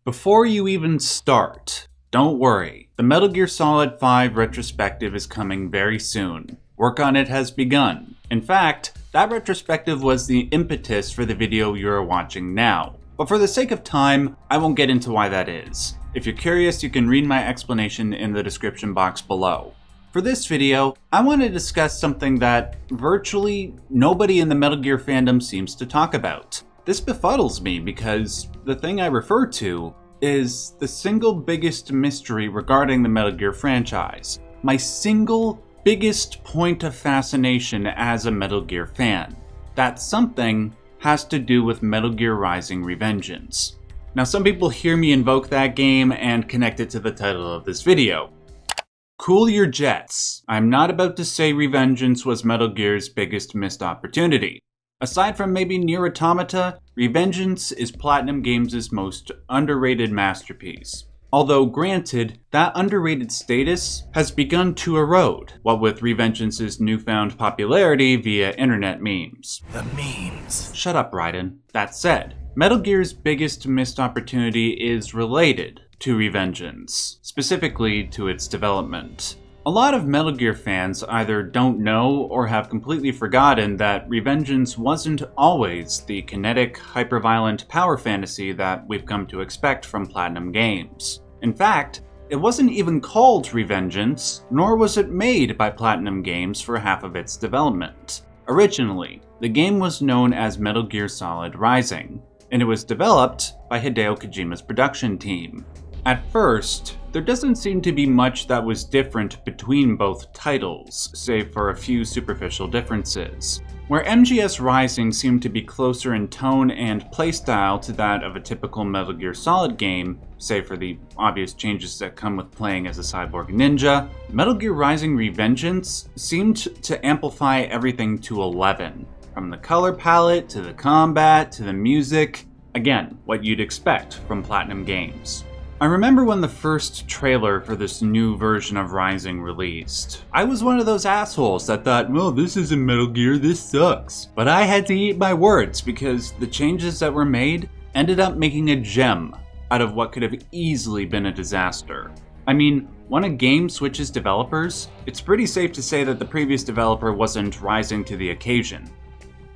Before you even start, don't worry. The Metal Gear Solid 5 retrospective is coming very soon. Work on it has begun. In fact, that retrospective was the impetus for the video you're watching now. But for the sake of time, I won't get into why that is. If you're curious, you can read my explanation in the description box below. For this video, I want to discuss something that virtually nobody in the Metal Gear fandom seems to talk about. This befuddles me because the thing I refer to is the single biggest mystery regarding the Metal Gear franchise. My single biggest point of fascination as a Metal Gear fan. That something has to do with Metal Gear Rising: Revengeance. Now, some people hear me invoke that game and connect it to the title of this video. Cool your jets. I'm not about to say Revengeance was Metal Gear's biggest missed opportunity. Aside from maybe Nier Automata, Revengeance is Platinum Games' most underrated masterpiece. Although granted, that underrated status has begun to erode, what with Revengeance's newfound popularity via internet memes. The memes. Shut up, Raiden. That said, Metal Gear's biggest missed opportunity is related to Revengeance, specifically to its development. A lot of Metal Gear fans either don't know or have completely forgotten that Revengeance wasn't always the kinetic, hyperviolent power fantasy that we've come to expect from Platinum Games. In fact, it wasn't even called Revengeance, nor was it made by Platinum Games for half of its development. Originally, the game was known as Metal Gear Solid Rising, and it was developed by Hideo Kojima's production team. At first, there doesn't seem to be much that was different between both titles, save for a few superficial differences. Where MGS Rising seemed to be closer in tone and playstyle to that of a typical Metal Gear Solid game, save for the obvious changes that come with playing as a cyborg ninja, Metal Gear Rising: Revengeance seemed to amplify everything to 11. From the color palette, to the combat, to the music. Again, what you'd expect from Platinum Games. I remember when the first trailer for this new version of Rising released. I was one of those assholes that thought, well, this isn't Metal Gear, this sucks. But I had to eat my words because the changes that were made ended up making a gem out of what could have easily been a disaster. I mean, when a game switches developers, it's pretty safe to say that the previous developer wasn't rising to the occasion.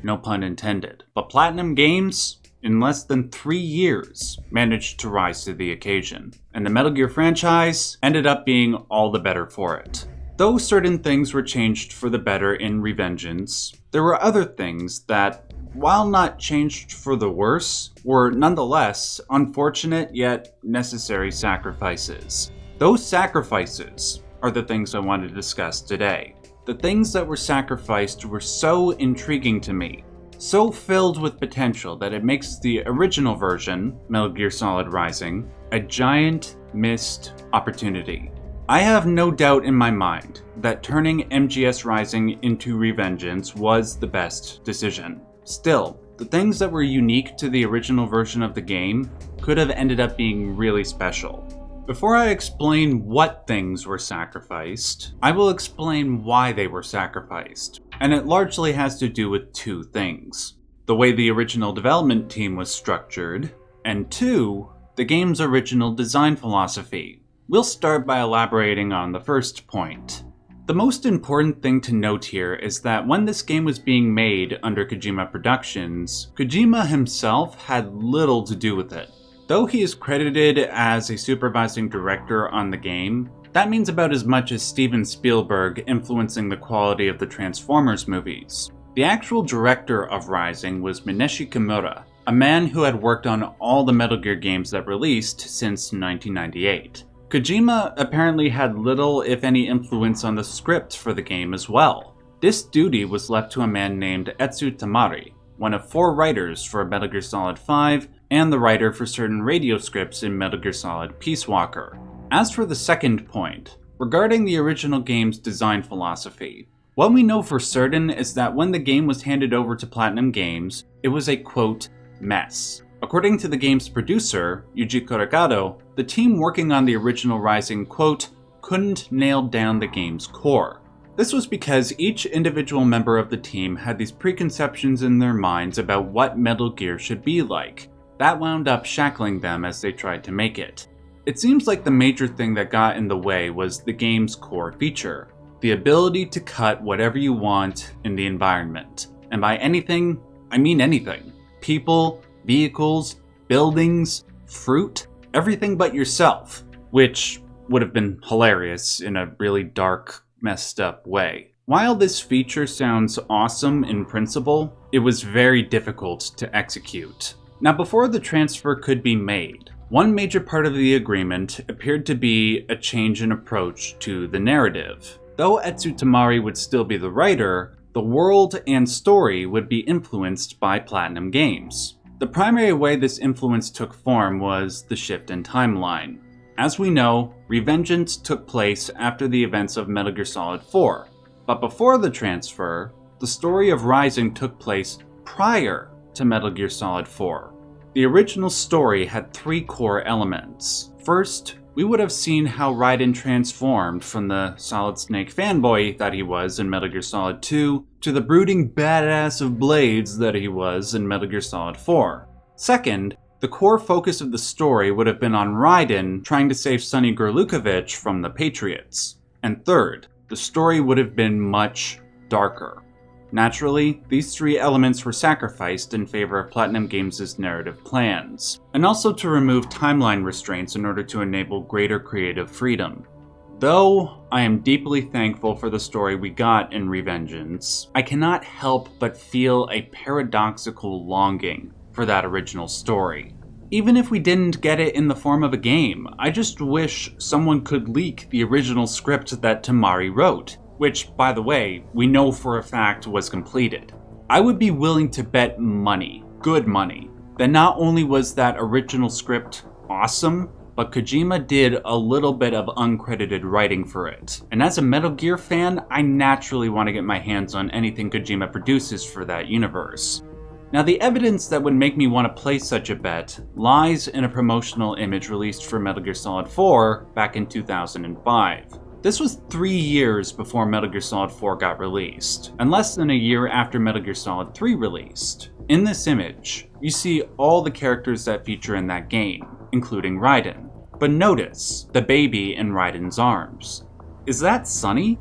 No pun intended. But Platinum Games, in less than 3 years, managed to rise to the occasion, and the Metal Gear franchise ended up being all the better for it. Though certain things were changed for the better in Revengeance, there were other things that, while not changed for the worse, were nonetheless unfortunate yet necessary sacrifices. Those sacrifices are the things I want to discuss today. The things that were sacrificed were so intriguing to me, so filled with potential that it makes the original version, Metal Gear Solid Rising, a giant missed opportunity. I have no doubt in my mind that turning MGS Rising into Revengeance was the best decision. Still, the things that were unique to the original version of the game could have ended up being really special. Before I explain what things were sacrificed, I will explain why they were sacrificed. And it largely has to do with two things. The way the original development team was structured, and two, the game's original design philosophy. We'll start by elaborating on the first point. The most important thing to note here is that when this game was being made under Kojima Productions, Kojima himself had little to do with it. Though he is credited as a supervising director on the game, that means about as much as Steven Spielberg influencing the quality of the Transformers movies. The actual director of Rising was Mineshi Kimura, a man who had worked on all the Metal Gear games that released since 1998. Kojima apparently had little, if any, influence on the script for the game as well. This duty was left to a man named Etsu Tamari, one of 4 writers for Metal Gear Solid 5, and the writer for certain radio scripts in Metal Gear Solid Peace Walker. As for the second point, regarding the original game's design philosophy, what we know for certain is that when the game was handed over to Platinum Games, it was a, quote, mess. According to the game's producer, Yuji Kuragado, the team working on the original Rising, quote, couldn't nail down the game's core. This was because each individual member of the team had these preconceptions in their minds about what Metal Gear should be like. that wound up shackling them as they tried to make it. It seems like the major thing that got in the way was the game's core feature, the ability to cut whatever you want in the environment. And by anything, I mean anything. People, vehicles, buildings, fruit, everything but yourself, which would have been hilarious in a really dark, messed up way. While this feature sounds awesome in principle, it was very difficult to execute. Now, before the transfer could be made, one major part of the agreement appeared to be a change in approach to the narrative. Though Etsu Tamari would still be the writer, the world and story would be influenced by Platinum Games. The primary way this influence took form was the shift in timeline. As we know, Revengeance took place after the events of Metal Gear Solid 4, but before the transfer, the story of Rising took place prior to Metal Gear Solid 4. The original story had three core elements. First, we would have seen how Raiden transformed from the Solid Snake fanboy that he was in Metal Gear Solid 2 to the brooding badass of blades that he was in Metal Gear Solid 4. Second, the core focus of the story would have been on Raiden trying to save Sonny Gurlukovich from the Patriots. And third, the story would have been much darker. Naturally, these three elements were sacrificed in favor of Platinum Games' narrative plans, and also to remove timeline restraints in order to enable greater creative freedom. Though I am deeply thankful for the story we got in Revengeance, I cannot help but feel a paradoxical longing for that original story. Even if we didn't get it in the form of a game, I just wish someone could leak the original script that Tamari wrote, which, by the way, we know for a fact was completed. I would be willing to bet money, good money, that not only was that original script awesome, but Kojima did a little bit of uncredited writing for it. And as a Metal Gear fan, I naturally want to get my hands on anything Kojima produces for that universe. Now, the evidence that would make me want to place such a bet lies in a promotional image released for Metal Gear Solid 4 back in 2005. This was 3 years before Metal Gear Solid 4 got released, and less than a year after Metal Gear Solid 3 released. In this image, you see all the characters that feature in that game, including Raiden. But notice the baby in Raiden's arms. Is that Sonny?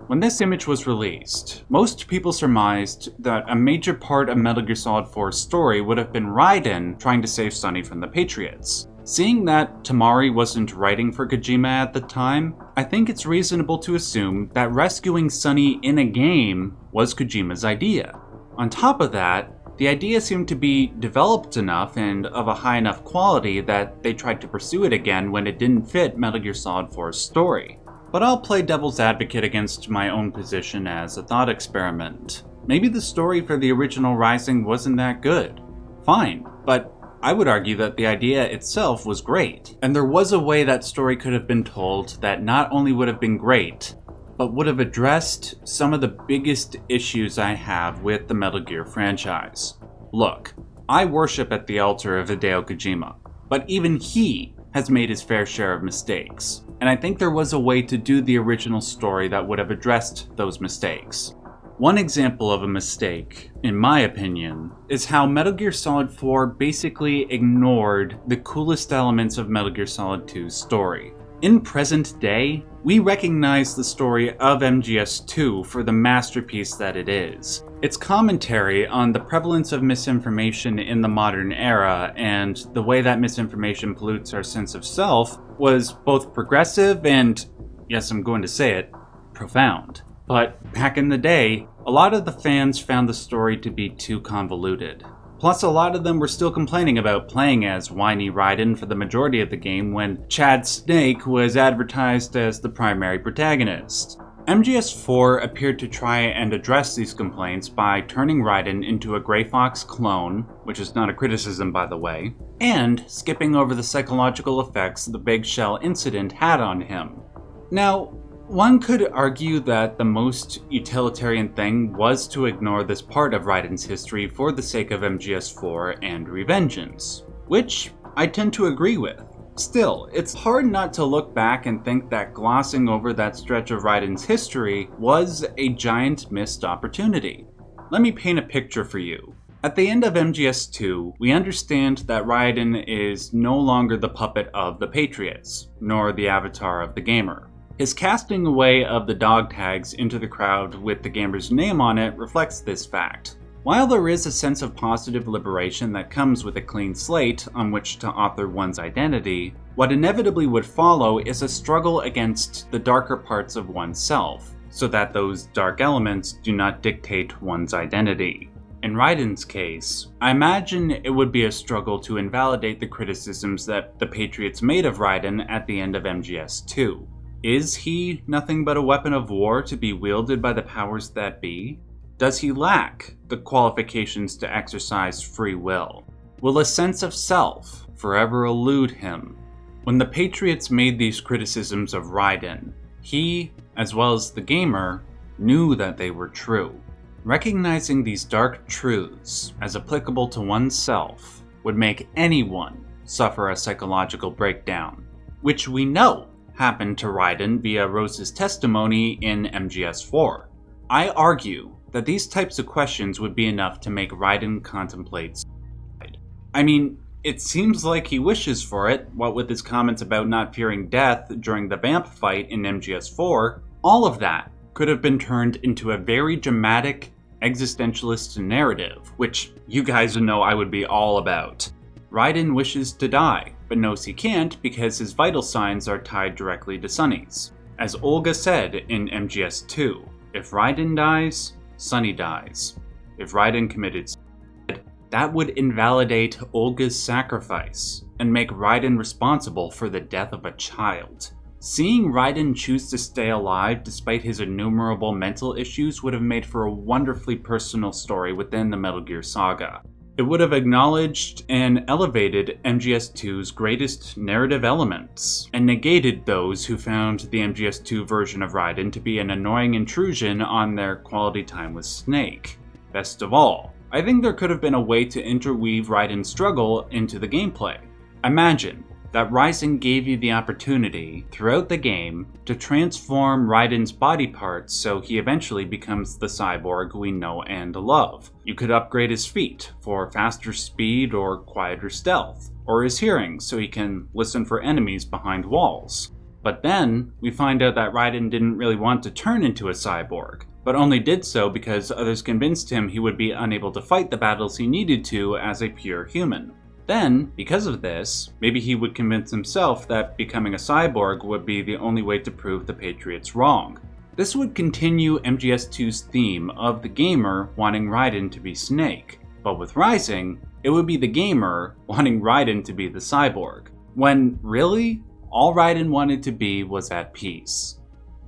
When this image was released, most people surmised that a major part of Metal Gear Solid 4's story would have been Raiden trying to save Sonny from the Patriots. Seeing that Tamari wasn't writing for Kojima at the time, I think it's reasonable to assume that rescuing Sonny in a game was Kojima's idea. On top of that, the idea seemed to be developed enough and of a high enough quality that they tried to pursue it again when it didn't fit Metal Gear Solid 4's story. But I'll play devil's advocate against my own position as a thought experiment. Maybe the story for the original Rising wasn't that good. Fine, but I would argue that the idea itself was great, and there was a way that story could have been told that not only would have been great, but would have addressed some of the biggest issues I have with the Metal Gear franchise. Look, I worship at the altar of Hideo Kojima, but even he has made his fair share of mistakes, and I think there was a way to do the original story that would have addressed those mistakes. One example of a mistake, in my opinion, is how Metal Gear Solid 4 basically ignored the coolest elements of Metal Gear Solid 2's story. In present day, we recognize the story of MGS2 for the masterpiece that it is. Its commentary on the prevalence of misinformation in the modern era and the way that misinformation pollutes our sense of self was both progressive and, yes, I'm going to say it, profound. But back in the day, a lot of the fans found the story to be too convoluted. Plus, a lot of them were still complaining about playing as whiny Raiden for the majority of the game when Chad Snake was advertised as the primary protagonist. MGS4 appeared to try and address these complaints by turning Raiden into a Grey Fox clone, which is not a criticism by the way, and skipping over the psychological effects the Big Shell incident had on him. Now, one could argue that the most utilitarian thing was to ignore this part of Raiden's history for the sake of MGS4 and Revengeance, which I tend to agree with. Still, it's hard not to look back and think that glossing over that stretch of Raiden's history was a giant missed opportunity. Let me paint a picture for you. At the end of MGS2, we understand that Raiden is no longer the puppet of the Patriots, nor the avatar of the gamer. His casting away of the dog tags into the crowd with the gamer's name on it reflects this fact. While there is a sense of positive liberation that comes with a clean slate on which to author one's identity, what inevitably would follow is a struggle against the darker parts of oneself, so that those dark elements do not dictate one's identity. In Raiden's case, I imagine it would be a struggle to invalidate the criticisms that the Patriots made of Raiden at the end of MGS2. Is he nothing but a weapon of war to be wielded by the powers that be? Does he lack the qualifications to exercise free will? Will a sense of self forever elude him? When the Patriots made these criticisms of Raiden, he, as well as the gamer, knew that they were true. Recognizing these dark truths as applicable to oneself would make anyone suffer a psychological breakdown, which we know happened to Raiden via Rose's testimony in MGS4. I argue that these types of questions would be enough to make Raiden contemplate suicide. I mean, it seems like he wishes for it, what with his comments about not fearing death during the vamp fight in MGS4. All of that could have been turned into a very dramatic existentialist narrative, which you guys know I would be all about. Raiden wishes to die, but knows he can't because his vital signs are tied directly to Sonny's. As Olga said in MGS2, if Raiden dies, Sonny dies. If Raiden committed suicide, that would invalidate Olga's sacrifice and make Raiden responsible for the death of a child. Seeing Raiden choose to stay alive despite his innumerable mental issues would have made for a wonderfully personal story within the Metal Gear saga. It would have acknowledged and elevated MGS2's greatest narrative elements, and negated those who found the MGS2 version of Raiden to be an annoying intrusion on their quality time with Snake. Best of all, I think there could have been a way to interweave Raiden's struggle into the gameplay. Imagine that Rising gave you the opportunity, throughout the game, to transform Raiden's body parts so he eventually becomes the cyborg we know and love. You could upgrade his feet for faster speed or quieter stealth, or his hearing so he can listen for enemies behind walls. But then, we find out that Raiden didn't really want to turn into a cyborg, but only did so because others convinced him he would be unable to fight the battles he needed to as a pure human. Then, because of this, maybe he would convince himself that becoming a cyborg would be the only way to prove the Patriots wrong. This would continue MGS2's theme of the gamer wanting Raiden to be Snake, but with Rising, it would be the gamer wanting Raiden to be the cyborg, when really, all Raiden wanted to be was at peace.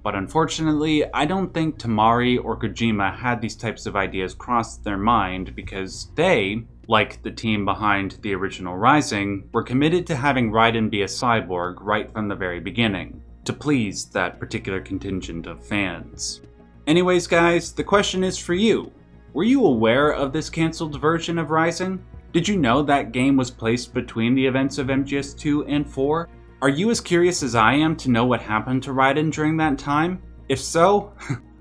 But unfortunately, I don't think Tamari or Kojima had these types of ideas cross their mind because they, like the team behind the original Rising, were committed to having Raiden be a cyborg right from the very beginning, to please that particular contingent of fans. Anyways guys, the question is for you. Were you aware of this cancelled version of Rising? Did you know that game was placed between the events of MGS2 and 4? Are you as curious as I am to know what happened to Raiden during that time? If so,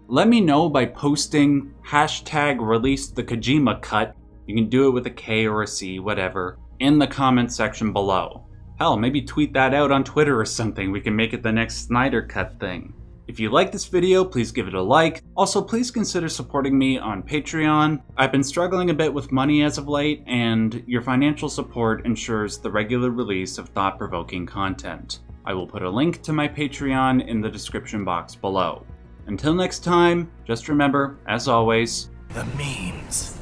let me know by posting #releaseTheKojimaCut, you can do it with a K or a C, whatever, in the comment section below. Hell, maybe tweet that out on Twitter or something, we can make it the next Snyder Cut thing. If you like this video, please give it a like. Also, please consider supporting me on Patreon. I've been struggling a bit with money as of late, and your financial support ensures the regular release of thought-provoking content. I will put a link to my Patreon in the description box below. Until next time, just remember, as always, the memes.